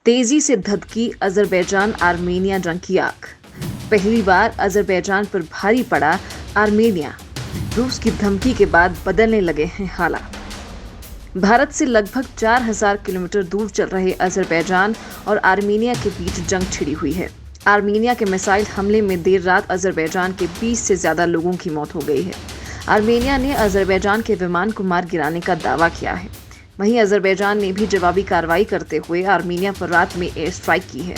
तेजी से धधकी Azerbaijan Armenia जंग की आग। पहली बार अजरबैजान पर भारी पड़ा आर्मेनिया। रूस की धमकी के बाद बदलने लगे हैं हालात। भारत से लगभग 4000 किलोमीटर दूर चल रहे अजरबैजान और आर्मेनिया के बीच जंग छिड़ी हुई है। आर्मेनिया के मिसाइल हमले में देर रात अजरबैजान के 20 से ज्यादा लोगों की मौत हो गई है। आर्मेनिया ने अजरबैजान के विमान को मार गिराने का दावा किया है। वहीं अजरबैजान ने भी जवाबी कार्रवाई करते हुए आर्मेनिया पर रात में एयर स्ट्राइक की है।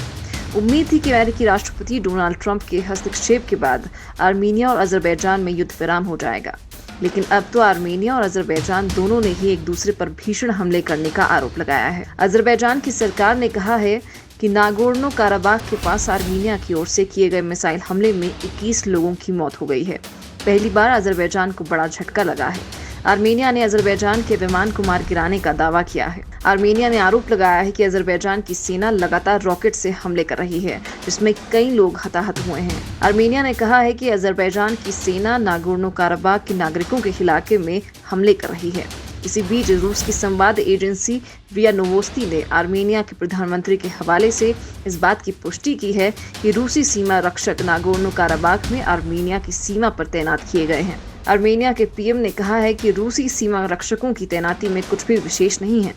उम्मीद थी कि अमेरिकी राष्ट्रपति डोनाल्ड ट्रंप के हस्तक्षेप के बाद आर्मेनिया और अजरबैजान में युद्ध विराम हो जाएगा, लेकिन अब तो आर्मेनिया और अजरबैजान दोनों ने ही एक दूसरे पर भीषण हमले करने का आरोप लगाया है। अजरबैजान की सरकार ने कहा है कि नागोर्नो काराबाख के पास आर्मेनिया की ओर से किए गए मिसाइल हमले में 21 लोगों की मौत हो गई है। पहली बार अजरबैजान को बड़ा झटका लगा है। आर्मेनिया ने अजरबैजान के विमान को मार गिराने का दावा किया है। आर्मेनिया ने आरोप लगाया है कि अजरबैजान की सेना लगातार रॉकेट से हमले कर रही है, जिसमें कई लोग हताहत हुए हैं। आर्मेनिया ने कहा है कि अजरबैजान की सेना नागोर्नो काराबाख के नागरिकों के इलाके में हमले कर रही है। इसी बीच रूस की संवाद एजेंसी रिया नोवोस्ती ने आर्मेनिया के प्रधानमंत्री के हवाले से इस बात की पुष्टि की है कि रूसी सीमा रक्षक नागोर्नो काराबाख में आर्मेनिया की सीमा पर तैनात किए गए हैं। आर्मेनिया के पीएम ने कहा है कि रूसी सीमा रक्षकों की तैनाती में कुछ भी विशेष नहीं है।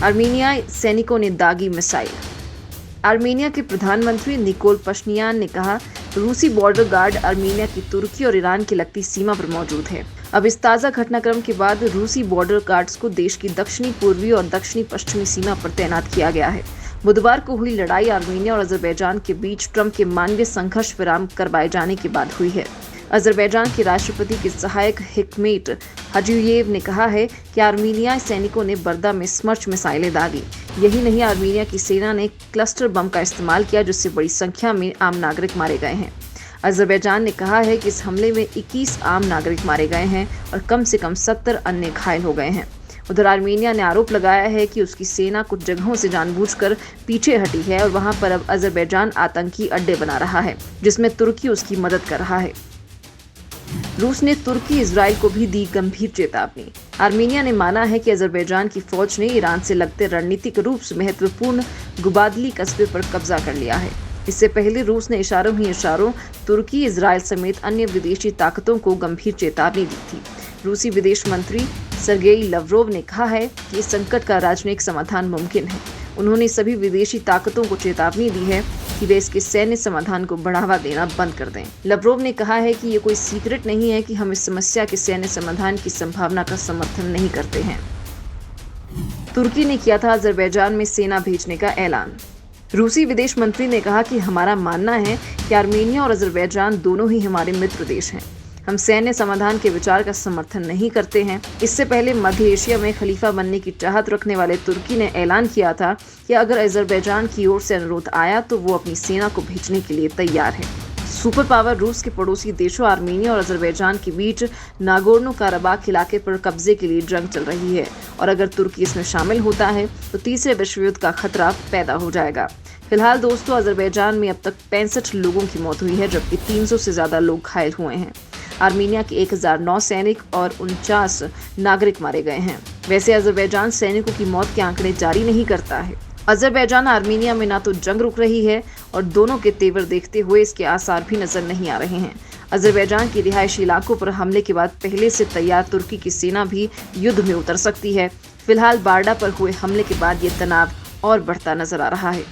आर्मेनिया सैनिकों ने दागी मिसाइल। आर्मेनिया के प्रधानमंत्री निकोल पश्नियान ने कहा, रूसी बॉर्डर गार्ड आर्मेनिया की तुर्की और ईरान की लगती सीमा पर मौजूद है। अब इस ताज़ा घटनाक्रम के बाद रूसी बॉर्डर गार्ड्स को देश की दक्षिणी पूर्वी और दक्षिणी पश्चिमी सीमा पर तैनात किया गया है। बुधवार को हुई लड़ाई आर्मेनिया और अजरबैजान के बीच ट्रंप के मानवीय संघर्ष विराम करवाए जाने के बाद हुई है। अजरबैजान के राष्ट्रपति के सहायक हिकमेट हाजीयेव ने कहा है कि आर्मेनियाई सैनिकों ने बर्दा में स्मर्च मिसाइलें दागी। यही नहीं, आर्मेनिया की सेना ने क्लस्टर बम का इस्तेमाल किया, जिससे बड़ी संख्या में आम नागरिक मारे गए हैं। अजरबैजान ने कहा है कि इस हमले में 21 आम नागरिक मारे गए हैं और कम से कम 70 अन्य घायल हो गए हैं। उधर आर्मेनिया ने आरोप लगाया है कि उसकी सेना कुछ जगहों से जानबूझकर पीछे हटी है और वहां पर अब अजरबैजान आतंकी अड्डे बना रहा है, जिसमें तुर्की उसकी मदद कर रहा है। रूस ने तुर्की इजराइल को भी दी गंभीर चेतावनी। आर्मेनिया ने माना है कि अजरबैजान की फौज ने ईरान से लगते रणनीतिक रूप से महत्वपूर्ण गुबादली कस्बे पर कब्जा कर लिया है। इससे पहले रूस ने इशारों ही इशारों तुर्की, इजराइल समेत अन्य विदेशी ताकतों को गंभीर चेतावनी दी थी। रूसी विदेश मंत्री सर्गेई लवरोव ने कहा है कि इस संकट का राजनयिक समाधान मुमकिन है। उन्होंने सभी विदेशी ताकतों को चेतावनी दी है कि वे इसके सैन्य समाधान को बढ़ावा देना बंद कर दें। लवरोव ने कहा है कि ये कोई सीक्रेट नहीं है कि हम इस समस्या के सैन्य समाधान की संभावना का समर्थन नहीं करते हैं। तुर्की ने किया था अजरबैजान में सेना भेजने का ऐलान। रूसी विदेश मंत्री ने कहा कि हमारा मानना है कि आर्मेनिया और अजरबैजान दोनों ही हमारे मित्र देश हैं। हम सैन्य समाधान के विचार का समर्थन नहीं करते हैं। इससे पहले मध्य एशिया में खलीफा बनने की चाहत रखने वाले तुर्की ने ऐलान किया था कि अगर अजरबैजान की ओर से अनुरोध आया तो वो अपनी सेना को भेजने के लिए तैयार है। सुपर पावर रूस के पड़ोसी देशों आर्मेनिया और अजरबैजान के बीच नागोर्नो काराबाख इलाके पर कब्जे के लिए जंग चल रही है और अगर तुर्की इसमें शामिल होता है तो तीसरे विश्व युद्ध का खतरा पैदा हो जाएगा। फिलहाल दोस्तों, अजरबैजान में अब तक 65 लोगों की मौत हुई है, जबकि 300 से ज्यादा लोग घायल हुए हैं। आर्मेनिया के 1009 सैनिक और 49 नागरिक मारे गए हैं। वैसे अजरबैजान सैनिकों की मौत के आंकड़े जारी नहीं करता है। अजरबैजान आर्मेनिया में ना तो जंग रुक रही है और दोनों के तेवर देखते हुए इसके आसार भी नजर नहीं आ रहे हैं। अजरबैजान के रिहायशी इलाकों पर हमले के बाद पहले से तैयार तुर्की की सेना भी युद्ध में उतर सकती है। फिलहाल बारडा पर हुए हमले के बाद ये तनाव और बढ़ता नजर आ रहा है।